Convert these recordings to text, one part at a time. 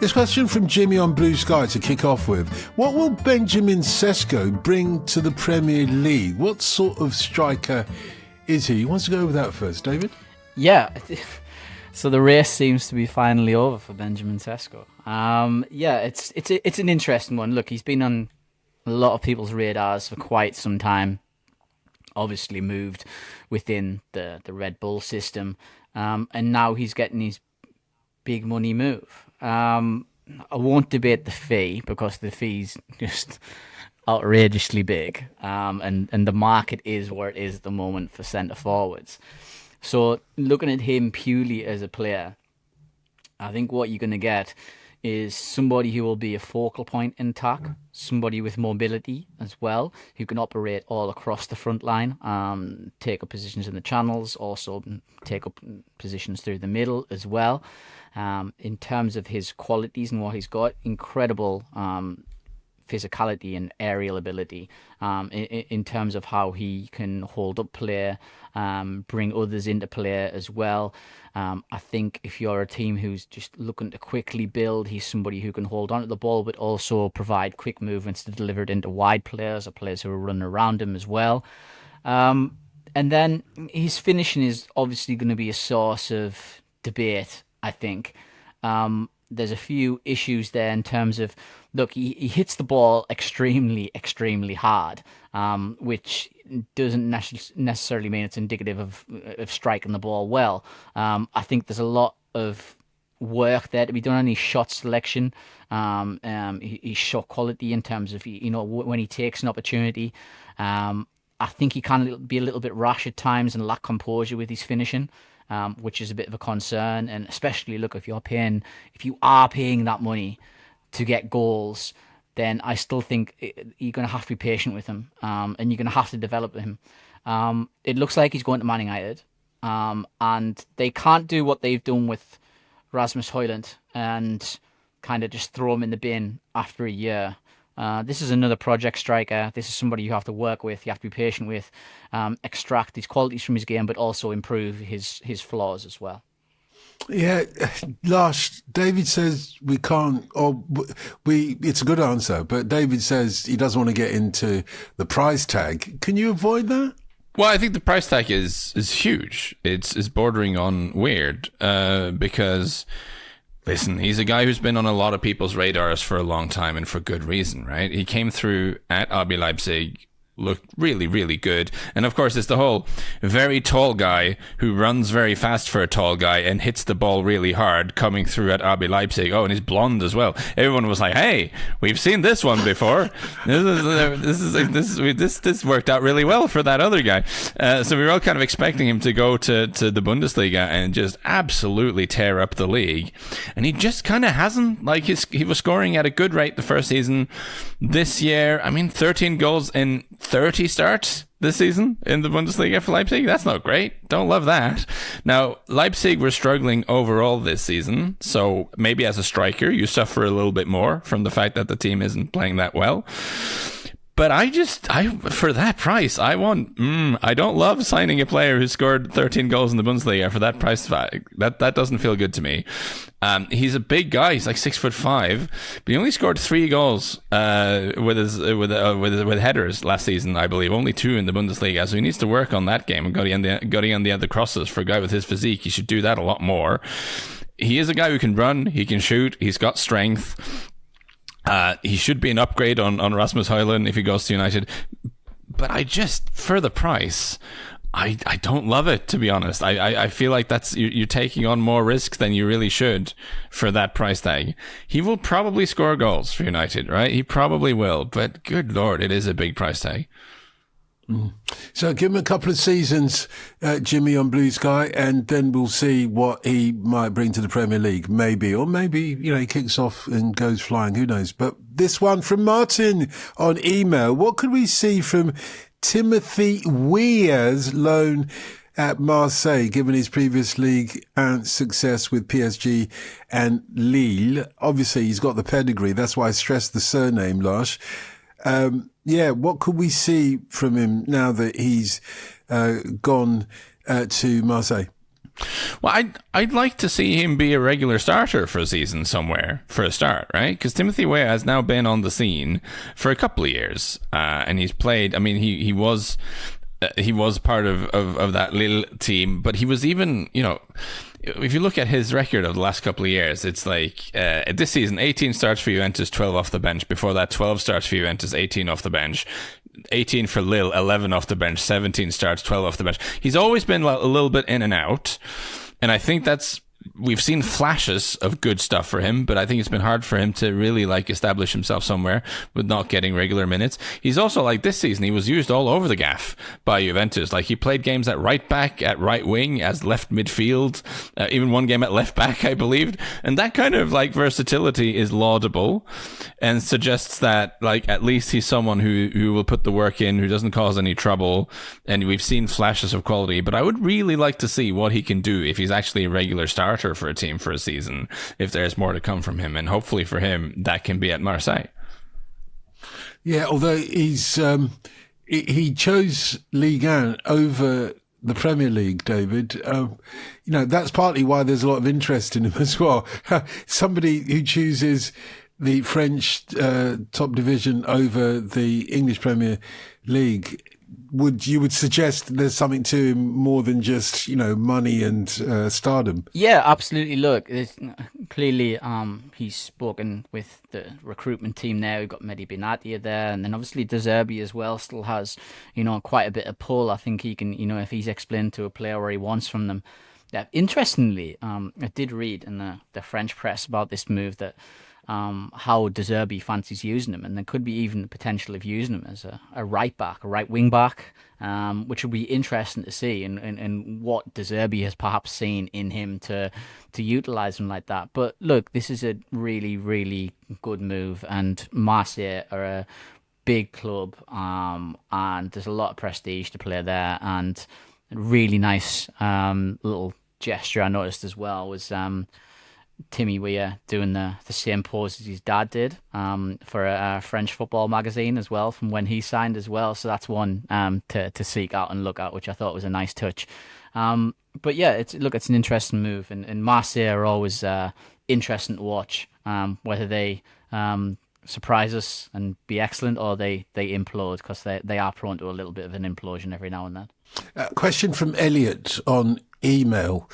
This question from Jimmy on Blue Sky to kick off with. What will Benjamin Sesko bring to the Premier League? What sort of striker is he? Who wants to go with that first, David? Yeah. So the race seems to be finally over for Benjamin Sesko. It's an interesting one. Look, he's been on a lot of people's radars for quite some time. Obviously moved within the Red Bull system. And now he's getting his big money move. I won't debate the fee because the fee's just outrageously big. And the market is where it is at the moment for centre forwards. So looking at him purely as a player, I think what you're going to get is somebody who will be a focal point in attack, somebody with mobility as well, who can operate all across the front line, take up positions in the channels, also take up positions through the middle as well. In terms of his qualities and what he's got, incredible physicality and aerial ability in terms of how he can hold up play, bring others into play as well. I think if you're a team who's just looking to quickly build, he's somebody who can hold onto the ball but also provide quick movements to deliver it into wide players or players who are running around him as well. And then his finishing is obviously going to be a source of debate, I think. There's a few issues there in terms of, look, he hits the ball extremely, extremely hard, which doesn't necessarily mean it's indicative of striking the ball well. I think there's a lot of work there to be done on his shot selection, his shot quality in terms of, when he takes an opportunity. I think he can be a little bit rash at times and lack composure with his finishing. Which is a bit of a concern, and especially look, if you are paying that money to get goals, then I still think you're going to have to be patient with him, and you're going to have to develop him. It looks like he's going to Man United, and they can't do what they've done with Rasmus Højlund and kind of just throw him in the bin after a year. This is another project striker. This is somebody you have to work with, you have to be patient with, extract his qualities from his game, but also improve his flaws as well. Yeah, Lars, David says we can't, it's a good answer, but David says he doesn't want to get into the price tag. Can you avoid that? Well, I think the price tag is huge. It's bordering on weird, because... Listen, he's a guy who's been on a lot of people's radars for a long time, and for good reason, right? He came through at RB Leipzig, looked really, really good. And of course, it's the whole very tall guy who runs very fast for a tall guy and hits the ball really hard coming through at RB Leipzig. Oh, and he's blonde as well. Everyone was like, hey, we've seen this one before. This worked out really well for that other guy. So we were all kind of expecting him to go to the Bundesliga and just absolutely tear up the league. And he just kind of hasn't. Like, he was scoring at a good rate the first season. This year, 13 goals in 30 starts this season in the Bundesliga for Leipzig. That's not great. Don't love that. Now, Leipzig were struggling overall this season, so maybe as a striker, you suffer a little bit more from the fact that the team isn't playing that well. But for that price, I don't love signing a player who scored 13 goals in the Bundesliga for that price tag. That doesn't feel good to me. He's a big guy. He's like 6'5", but he only scored 3 goals with headers last season, I believe. Only 2 in the Bundesliga. So he needs to work on that game and getting on the other crosses. For a guy with his physique, he should do that a lot more. He is a guy who can run. He can shoot. He's got strength. He should be an upgrade on Rasmus Højlund if he goes to United. But for the price, I don't love it, to be honest. I feel like you're taking on more risk than you really should for that price tag. He will probably score goals for United, right? He probably will, but good Lord, it is a big price tag. So give him a couple of seasons, Jimmy, on Blue Sky, and then we'll see what he might bring to the Premier League. Maybe he kicks off and goes flying. Who knows? But this one from Martin on email. What could we see from Timothy Weah's loan at Marseille, given his previous league and success with PSG and Lille? Obviously, he's got the pedigree. That's why I stressed the surname, Lars. What could we see from him now that he's gone to Marseille? Well, I'd like to see him be a regular starter for a season somewhere for a start, right? Because Timothy Weah has now been on the scene for a couple of years, and he's played. I mean, he was part of that Lille team, but he was even, if you look at his record of the last couple of years, it's like this season, 18 starts for Juventus, 12 off the bench. Before that, 12 starts for Juventus, 18 off the bench. 18 for Lille, 11 off the bench, 17 starts, 12 off the bench. He's always been a little bit in and out, and I think we've seen flashes of good stuff for him, but I think it's been hard for him to really establish himself somewhere with not getting regular minutes. He's also this season, he was used all over the gaff by Juventus. He played games at right back, at right wing, as left midfield, even one game at left back, I believe. And that kind of versatility is laudable and suggests that at least he's someone who will put the work in, who doesn't cause any trouble. And we've seen flashes of quality, but I would really like to see what he can do if he's actually a regular starter for a team for a season, if there's more to come from him, and hopefully for him that can be at Marseille. Yeah, although he chose Ligue 1 over the Premier League, David. That's partly why there's a lot of interest in him as well. Somebody who chooses the French top division over the English Premier League, you would suggest there's something to him more than just money and stardom? Yeah, absolutely. Look, clearly he's spoken with the recruitment team now. We've got Mehdi Benatia there, and then obviously De Zerbi as well still has quite a bit of pull. I think he can, if he's explained to a player where he wants from them. Yeah, interestingly, I did read in the French press about this move that how De Zerbi fancies using him, and there could be even the potential of using him as a right back, a right wing back, which will be interesting to see, and what De Zerbi has perhaps seen in him to utilise him like that. But look, this is a really, really good move, and Marseille are a big club, and there's a lot of prestige to play there, and a really nice little gesture I noticed as well was Timmy Weah doing the same pose as his dad did for a French football magazine as well, from when he signed as well. So that's one to seek out and look at, which I thought was a nice touch. But yeah, it's an interesting move, and Marseille are always interesting to watch, whether they surprise us and be excellent or they implode, because they are prone to a little bit of an implosion every now and then. Question from Elliot on email.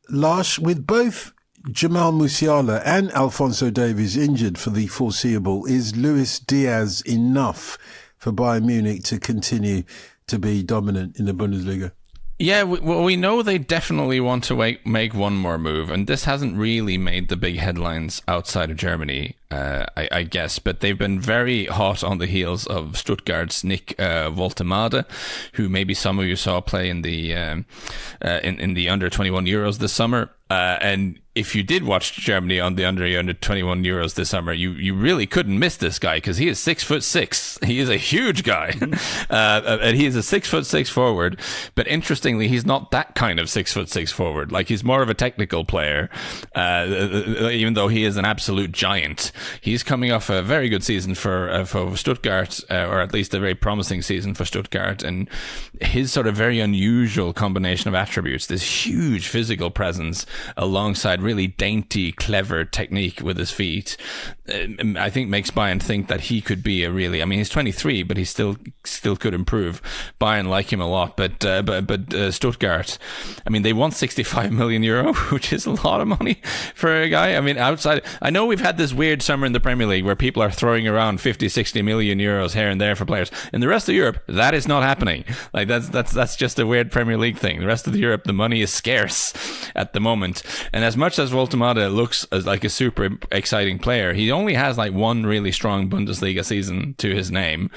Lars, with both Jamal Musiala and Alphonso Davies injured for the foreseeable, is Luis Diaz enough for Bayern Munich to continue to be dominant in the Bundesliga? Yeah, we know they definitely want to make one more move, and this hasn't really made the big headlines outside of Germany, I guess, but they've been very hot on the heels of Stuttgart's Nick Woltemade, who maybe some of you saw play in the under 21 Euros this summer. And if you did watch Germany on the under 21 Euros this summer, you really couldn't miss this guy, because he is 6'6". He is a huge guy, and he is a 6'6" forward. But interestingly, he's not that kind of 6'6" forward. He's more of a technical player, even though he is an absolute giant. He's coming off a very good season for Stuttgart, or at least a very promising season for Stuttgart, and his sort of very unusual combination of attributes, this huge physical presence alongside really dainty, clever technique with his feet, I think makes Bayern think that he could be he's 23, but he still could improve. Bayern like him a lot, but Stuttgart, they want 65 million euro, which is a lot of money for a guy. Outside, I know we've had this weird summer in the Premier League where people are throwing around 50, 60 million euros here and there for players. In the rest of Europe, that is not happening. That's just a weird Premier League thing. The rest of Europe, the money is scarce at the moment. And as much as Woltemade looks as like a super exciting player, he only has one really strong Bundesliga season to his name.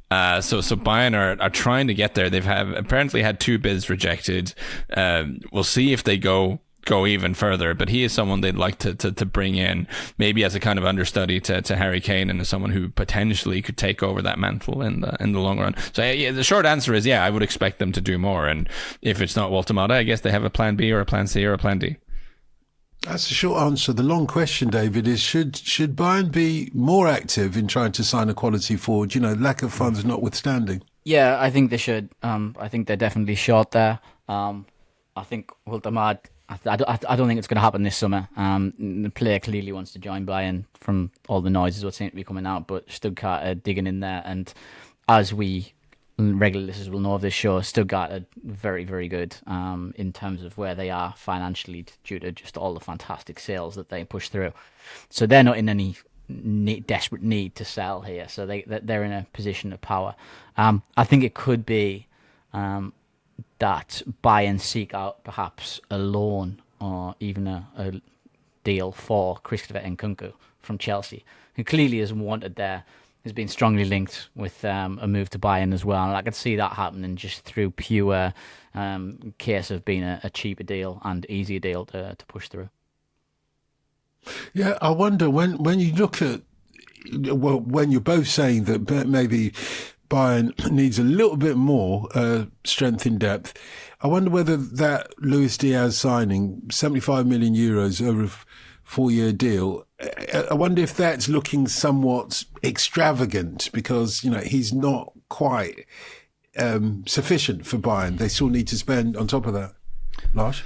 So Bayern are trying to get there. They've apparently had 2 bids rejected. We'll see if they go even further, but he is someone they'd like to bring in, maybe as a kind of understudy to Harry Kane, and as someone who potentially could take over that mantle in the long run. So yeah, the short answer is I would expect them to do more, and if it's not Woltemade, I guess they have a plan B or a plan C or a plan D. That's a short answer. The long question, David, is should Bayern be more active in trying to sign a quality forward, lack of funds notwithstanding? Yeah, I think they should. I think they're definitely short there. I think Waldemar, I don't think it's going to happen this summer. The player clearly wants to join Bayern from all the noises that seem to be coming out, but Stuttgart are digging in there. And as we regular listeners will know of this show, Stuttgart are very, very good in terms of where they are financially due to just all the fantastic sales that they push through. So they're not in any desperate need to sell here. So they're in a position of power. I think it could be that Bayern seek out perhaps a loan or even a deal for Christopher Nkunku from Chelsea, who clearly is wanted there, has been strongly linked with a move to Bayern as well. And I could see that happening just through pure case of being a cheaper deal and easier deal to push through. Yeah, I wonder when you look at, well, when you're both saying that maybe Bayern needs a little bit more strength in depth, I wonder whether that Luis Diaz signing, 75 million euros over a 4-year deal, I wonder if that's looking somewhat extravagant because, he's not quite sufficient for Bayern. They still need to spend on top of that. Lars?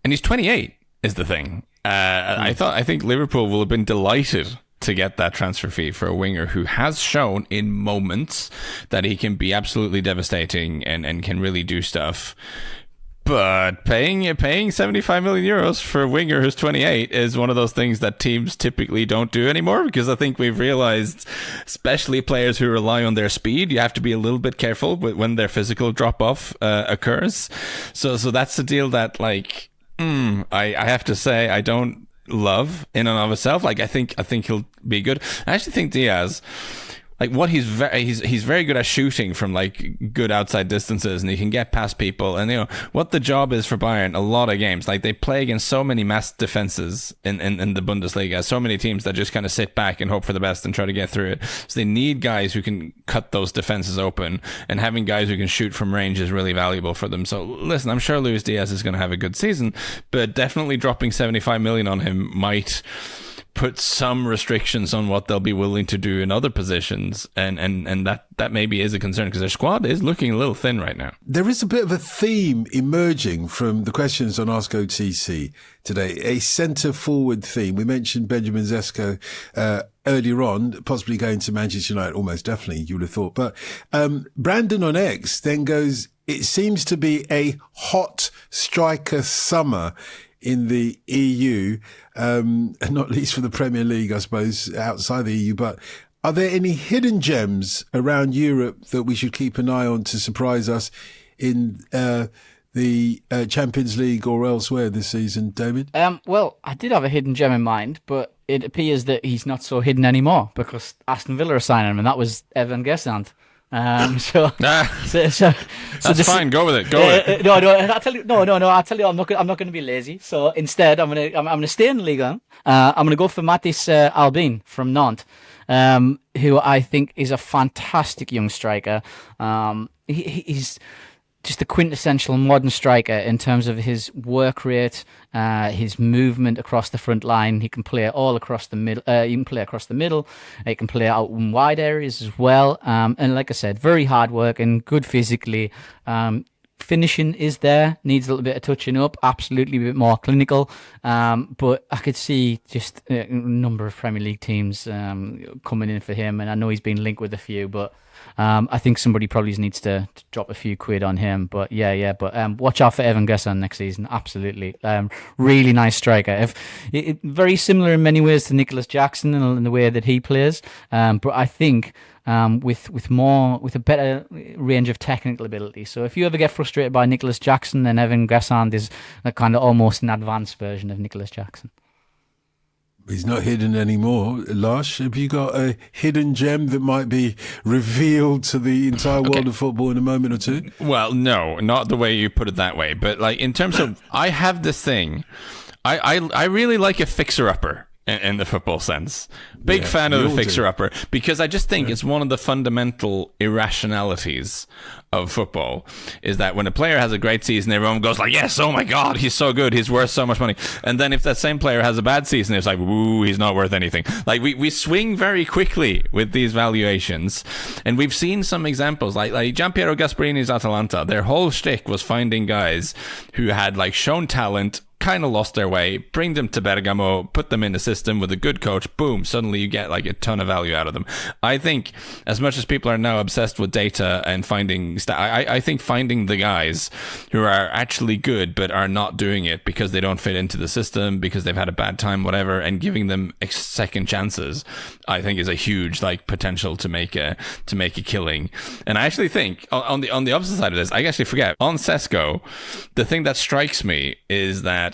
And he's 28 is the thing. I think Liverpool will have been delighted to get that transfer fee for a winger who has shown in moments that he can be absolutely devastating and can really do stuff. But paying 75 million euros for a winger who's 28 is one of those things that teams typically don't do anymore, because I think we've realized, especially players who rely on their speed, you have to be a little bit careful when their physical drop-off occurs. So that's a deal that, I have to say I don't love in and of itself. I think he'll be good. I actually think Diaz, he's very good at shooting from good outside distances, and he can get past people. And what the job is for Bayern, a lot of games, they play against so many mass defenses in the Bundesliga, so many teams that just kind of sit back and hope for the best and try to get through it. So they need guys who can cut those defenses open, and having guys who can shoot from range is really valuable for them. So listen, I'm sure Luis Diaz is going to have a good season, but definitely dropping 75 million on him might put some restrictions on what they'll be willing to do in other positions, and that maybe is a concern because their squad is looking a little thin right now. There is a bit of a theme emerging from the questions on Ask OTC today, a centre-forward theme. We mentioned Benjamin Sesko earlier on, possibly going to Manchester United, almost definitely, you would have thought. But Brandon on X then goes, it seems to be a hot striker summer in the EU, not least for the Premier League, I suppose, outside the EU. But are there any hidden gems around Europe that we should keep an eye on to surprise us in the Champions League or elsewhere this season, David? Well, I did have a hidden gem in mind, but it appears that he's not so hidden anymore because Aston Villa are signing him, and that was Erling Haaland. That's fine. Go with it. Go with it. No. I tell you, I'm not going to be lazy. So instead, I'm going to stay in the Ligue 1. I'm going to go for Mathis Albin from Nantes, who I think is a fantastic young striker. He's just the quintessential modern striker in terms of his work rate, his movement across the front line. He can play all across the middle. He can play across the middle. He can play out in wide areas as well. And like I said, very hard work and good physically. Finishing is there, needs a little bit of touching up, absolutely a bit more clinical. But I could see just a number of Premier League teams coming in for him. And I know he's been linked with a few, but I think somebody probably needs to drop a few quid on him. But but watch out for Erling Haaland next season. Absolutely. Really nice striker. Very similar in many ways to Nicholas Jackson in the way that he plays. But I think with a better range of technical ability. So if you ever get frustrated by Nicholas Jackson, then Erling Haaland is a kind of almost an advanced version of Nicholas Jackson. He's not hidden anymore. Lars, have you got a hidden gem that might be revealed to the entire world of football in a moment or two? Well, no, not the way you put it that way. But in terms of, I have this thing. I really like a fixer-upper in the football sense. Big fan of the fixer-upper, because I just think it's one of the fundamental irrationalities of football, is that when a player has a great season, everyone goes like, yes, oh my God, he's so good, he's worth so much money. And then if that same player has a bad season, it's like, woo, he's not worth anything. Like, we swing very quickly with these valuations. And we've seen some examples, like Gianpiero Gasparini's Atalanta. Their whole shtick was finding guys who had like shown talent, kind of lost their way, bring them to Bergamo, put them in the system with a good coach, boom, suddenly you get like a ton of value out of them. I think as much as people are now obsessed with data and finding I think finding the guys who are actually good but are not doing it because they don't fit into the system, because they've had a bad time, whatever, and giving them second chances, I think is a huge like potential to make a killing. And I actually think on the opposite side of this, I actually forget, on Sesko, the thing that strikes me is that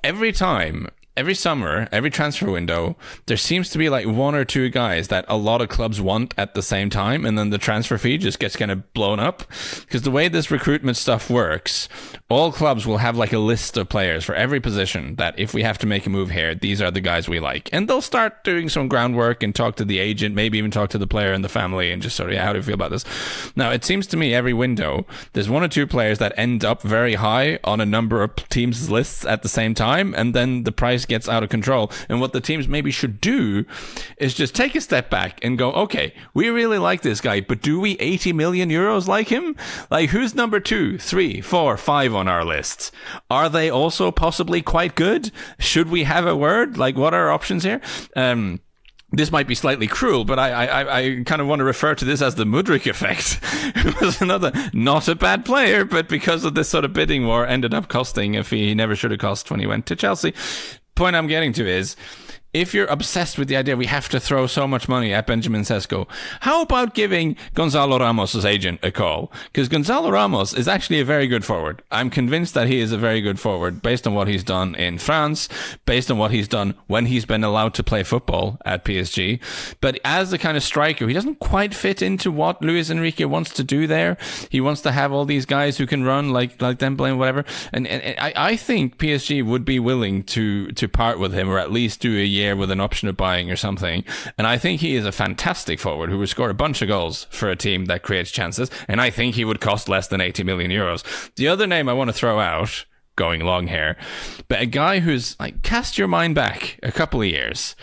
every summer, every transfer window, there seems to be like one or two guys that a lot of clubs want at the same time, and then the transfer fee just gets kind of blown up. Because the way this recruitment stuff works, all clubs will have like a list of players for every position that if we have to make a move here, these are the guys we like. And they'll start doing some groundwork and talk to the agent, maybe even talk to the player and the family, and just sort of, yeah, how do you feel about this? Now, it seems to me every window, there's one or two players that end up very high on a number of teams' lists at the same time, and then the price gets out of control. And what the teams maybe should do is just take a step back and go, okay, we really like this guy, but do we 80 million euros like him? Like, who's number 2, 3, 4, 5 on our list? Are they also possibly quite good? Should we have a word? Like, what are our options here? This might be slightly cruel, but I kind of want to refer to this as the Mudryk effect. It was another not a bad player, but because of this sort of bidding war, ended up costing a fee he never should have cost when he went to Chelsea. Point I'm getting to is, if you're obsessed with the idea we have to throw so much money at Benjamin Sesko, how about giving Gonzalo Ramos' agent a call? Because Gonzalo Ramos is actually a very good forward. I'm convinced that he is a very good forward based on what he's done in France, based on what he's done when he's been allowed to play football at PSG. But as a kind of striker, he doesn't quite fit into what Luis Enrique wants to do there. He wants to have all these guys who can run like Dembele and whatever. And I think PSG would be willing to part with him, or at least do a year with an option of buying or something. And I think he is a fantastic forward who would score a bunch of goals for a team that creates chances. And I think he would cost less than 80 million euros. The other name I want to throw out, going long here, but a guy who's like, cast your mind back a couple of years.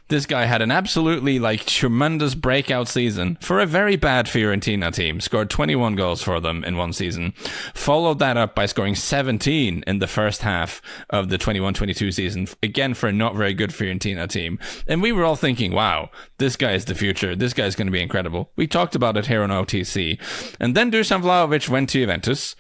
This guy had an absolutely like tremendous breakout season for a very bad Fiorentina team. Scored 21 goals for them in one season. Followed that up by scoring 17 in the first half of the 21-22 season. Again, for a not very good Fiorentina team. And we were all thinking, wow, this guy is the future. This guy's going to be incredible. We talked about it here on OTC. And then Dusan Vlahovic went to Juventus,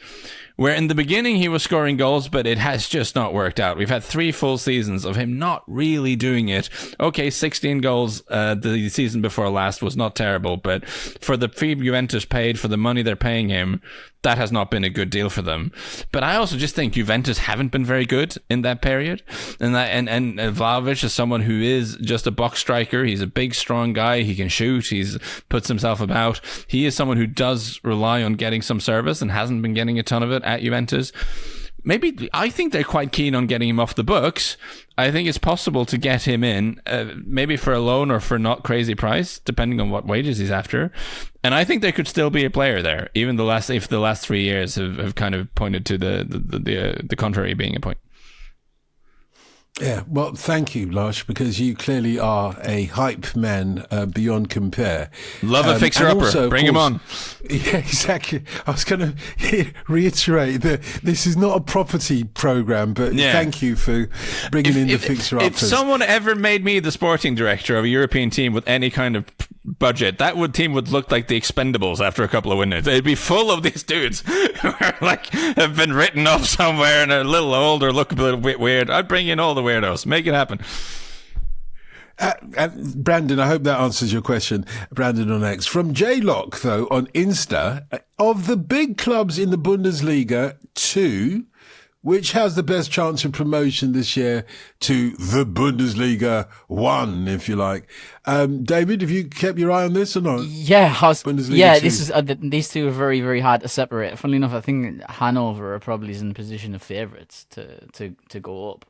where in the beginning he was scoring goals, but it has just not worked out. We've had 3 full seasons of him not really doing it. Okay, 16 goals the season before last was not terrible, but for the fee Juventus paid, for the money they're paying him, that has not been a good deal for them. But I also just think Juventus haven't been very good in that period. And Vlahovic is someone who is just a box striker. He's a big, strong guy. He can shoot. He's puts himself about. He is someone who does rely on getting some service and hasn't been getting a ton of it at Juventus. Maybe, I think they're quite keen on getting him off the books. I think it's possible to get him in, maybe for a loan or for not crazy price, depending on what wages he's after. And I think there could still be a player there, even if the last 3 years have kind of pointed to the contrary being a point. Yeah, well, thank you, Lars, because you clearly are a hype man beyond compare. Love a fixer-upper. Bring him on. Yeah, exactly. I was going to reiterate that this is not a property program, but thank you for bringing in the fixer-uppers. If someone ever made me the sporting director of a European team with any kind of budget, team would look like the Expendables after a couple of winners. It'd be full of these dudes who are like, have been written off somewhere and are a little old or look a little bit weird. I'd bring in all the weirdos. Make it happen. Brandon, I hope that answers your question. Brandon on X. From J-Lock, though, on Insta, of the big clubs in the Bundesliga, 2, which has the best chance of promotion this year to the Bundesliga 1, if you like? David, have you kept your eye on this or not? Yeah, Bundesliga 2. This is these two are very, very hard to separate. Funnily enough, I think Hanover are probably in position of favourites to go up.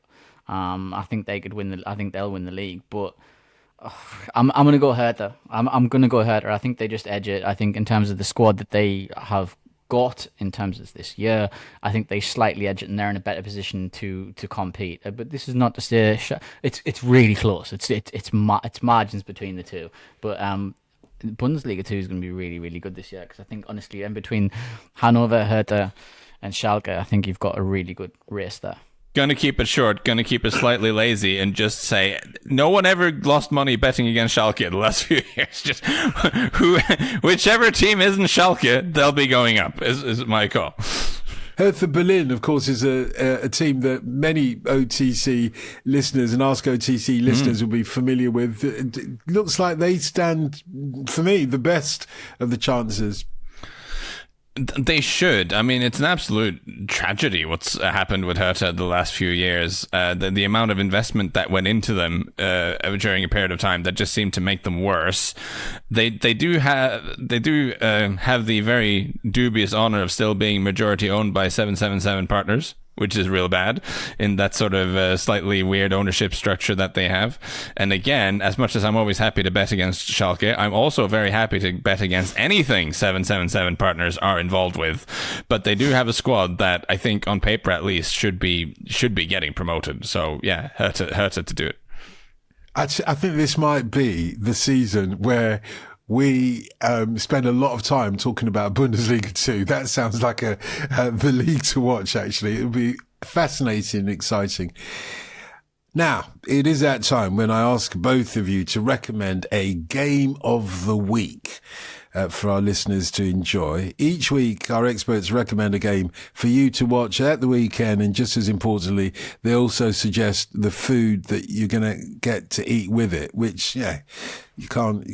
I think they could win I think they'll win the league, but I'm going to go Hertha. I'm going to go Hertha. I think they just edge it. I think in terms of the squad that they have got in terms of this year, I think they slightly edge it, and they're in a better position to compete. But this is not to say it's really close. It's margins between the two. But Bundesliga 2 is going to be really, really good this year, because I think honestly, in between Hannover, Hertha, and Schalke, I think you've got a really good race there. Gonna keep it short, gonna keep it slightly lazy, and just say no one ever lost money betting against Schalke the last few years. Just whichever team isn't Schalke, they'll be going up, is my call. Hertha Berlin, of course, is a team that many OTC listeners and Ask OTC listeners will be familiar with. It looks like they stand, for me, the best of the chances. They should. I mean, it's an absolute tragedy what's happened with Hertha the last few years. The amount of investment that went into them during a period of time that just seemed to make them worse. They do have the very dubious honor of still being majority owned by 777 Partners, which is real bad in that sort of slightly weird ownership structure that they have. And again, as much as I'm always happy to bet against Schalke, I'm also very happy to bet against anything 777 Partners are involved with. But they do have a squad that I think, on paper at least, should be getting promoted. So yeah, Hertha to do it. I think this might be the season where we spend a lot of time talking about Bundesliga 2. That sounds like the league to watch, actually. It'll be fascinating and exciting. Now, it is that time when I ask both of you to recommend a game of the week for our listeners to enjoy. Each week, our experts recommend a game for you to watch at the weekend, and just as importantly, they also suggest the food that you're going to get to eat with it, which, yeah, you can't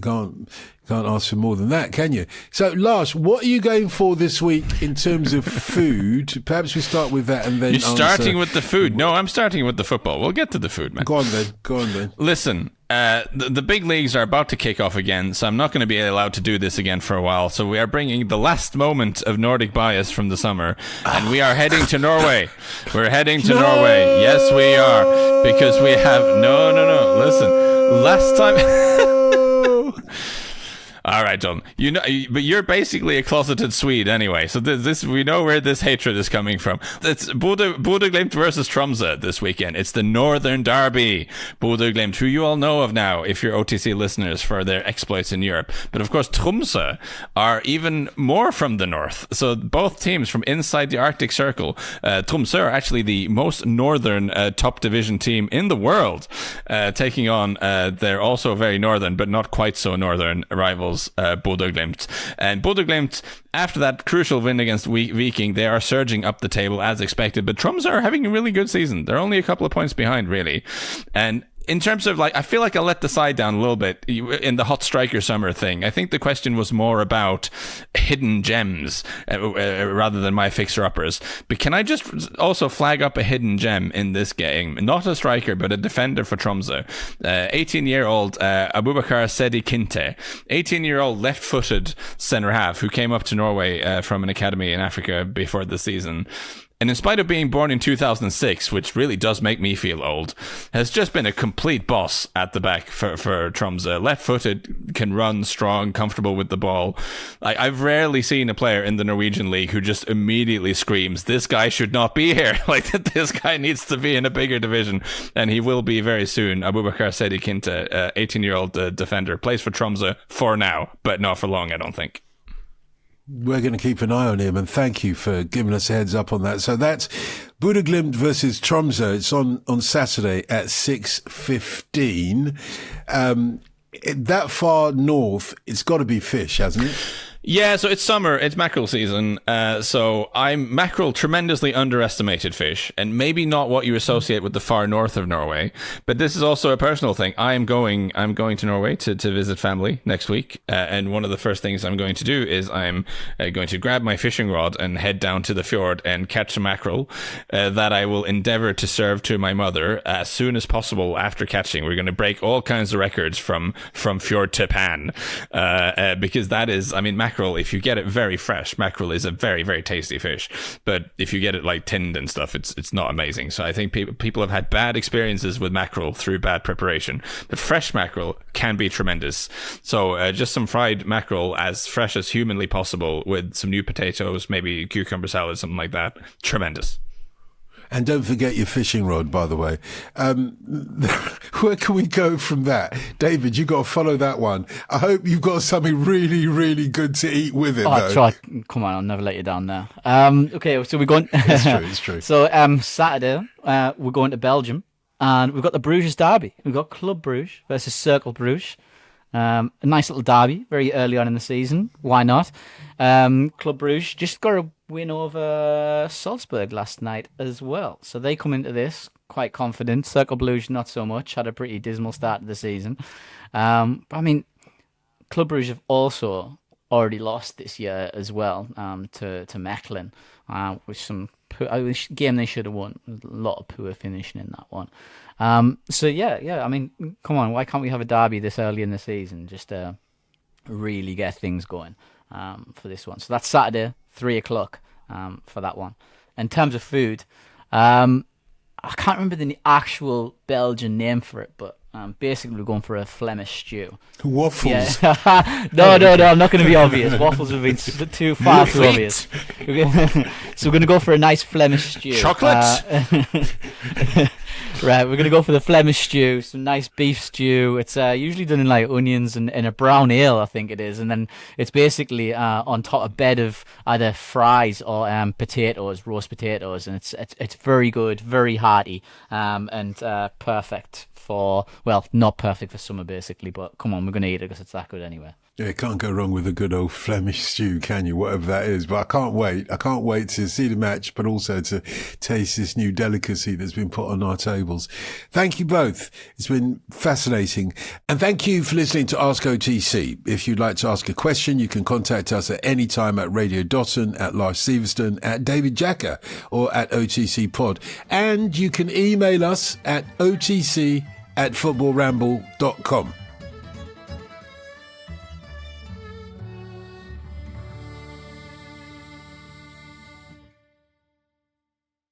ask for more than that, can you? So, Lars, what are you going for this week in terms of food? Perhaps we start with that and then You're starting with the food. No, I'm starting with the football. We'll get to the food, man. Go on then. Listen, the big leagues are about to kick off again, so I'm not going to be allowed to do this again for a while. So we are bringing the last moment of Nordic bias from the summer, and we are heading to Norway. We're heading to Norway. Yes, we are. Because we have... No. Listen, last time... All right, John. You know, but you're basically a closeted Swede anyway. So this we know where this hatred is coming from. It's Bodø Glimt versus Tromsø this weekend. It's the Northern Derby. Bodø Glimt, who you all know of now, if you're OTC listeners, for their exploits in Europe. But of course, Tromsø are even more from the north. So both teams from inside the Arctic Circle. Tromsø are actually the most northern top division team in the world, taking on their also very northern but not quite so northern rivals. Bodø Glimt. And Bodø Glimt, after that crucial win against Viking, they are surging up the table as expected, but Tromsø are having a really good season. They're only a couple of points behind, really. And in terms of, like, I feel like I let the side down a little bit in the hot striker summer thing. I think the question was more about hidden gems rather than my fixer-uppers. But can I just also flag up a hidden gem in this game? Not a striker, but a defender for Tromsø. 18-year-old Abubakar Sedi Kinte. 18-year-old left-footed centre-half who came up to Norway from an academy in Africa before the season. And in spite of being born in 2006, which really does make me feel old, has just been a complete boss at the back for Tromsø. Left-footed, can run, strong, comfortable with the ball. I've rarely seen a player in the Norwegian league who just immediately screams, this guy should not be here. Like, this guy needs to be in a bigger division. And he will be very soon. Abubakar Sedi Kinte, 18-year-old defender, plays for Tromsø for now, but not for long, I don't think. We're going to keep an eye on him, and thank you for giving us a heads up on that. So that's Bodø Glimt versus Tromsø. It's on Saturday at 6:15. That far north, it's got to be fish, hasn't it? Yeah, so it's summer, it's mackerel season, so mackerel, tremendously underestimated fish, and maybe not what you associate with the far north of Norway, but this is also a personal thing. I'm going to Norway to visit family next week, and one of the first things I'm going to do is I'm going to grab my fishing rod and head down to the fjord and catch some mackerel that I will endeavor to serve to my mother as soon as possible after catching. We're going to break all kinds of records from fjord to pan, because that is, I mean, mackerel mackerel, if you get it very fresh, mackerel is a very, very tasty fish. But if you get it like tinned and stuff, it's not amazing. So I think people have had bad experiences with mackerel through bad preparation. But fresh mackerel can be tremendous. So just some fried mackerel as fresh as humanly possible with some new potatoes, maybe cucumber salad, something like that. Tremendous. And don't forget your fishing rod, by the way. Where can we go from that? David, you've got to follow that one. I hope you've got something really, really good to eat with it, though. Try. Come on, I'll never let you down there. Okay, so we're going... It's true. So Saturday, we're going to Belgium, and we've got the Bruges derby. We've got Club Bruges versus Cercle Bruges. A nice little derby, very early on in the season. Why not? Club Bruges just got a win over Salzburg last night as well. So they come into this quite confident. Cercle Bruges not so much. Had a pretty dismal start to the season. But I mean, Club Bruges have also already lost this year as well to Mechelen, with some game they should have won. A lot of poor finishing in that one. So yeah. I mean, come on, why can't we have a derby this early in the season just to really get things going for this one? So that's Saturday, 3:00 for that one. In terms of food, I can't remember the actual Belgian name for it, but basically we're going for a Flemish stew. Waffles. Yeah. No, I'm not going to be obvious. Waffles have been too far too obvious. So we're going to go for a nice Flemish stew. Chocolates? Right, we're going to go for the Flemish stew, some nice beef stew. It's usually done in like onions and a brown ale, I think it is. And then it's basically on top a bed of either fries or potatoes, roast potatoes. And it's very good, very hearty, and perfect for, well, not perfect for summer basically, but come on, we're going to eat it because it's that good anyway. Yeah, can't go wrong with a good old Flemish stew, can you? Whatever that is. But I can't wait. I can't wait to see the match, but also to taste this new delicacy that's been put on our tables. Thank you both. It's been fascinating. And thank you for listening to Ask OTC. If you'd like to ask a question, you can contact us at any time at Radio Dotun, at Lars Severston, at David Jacker, or at OTC Pod. And you can email us at otc@footballramble.com.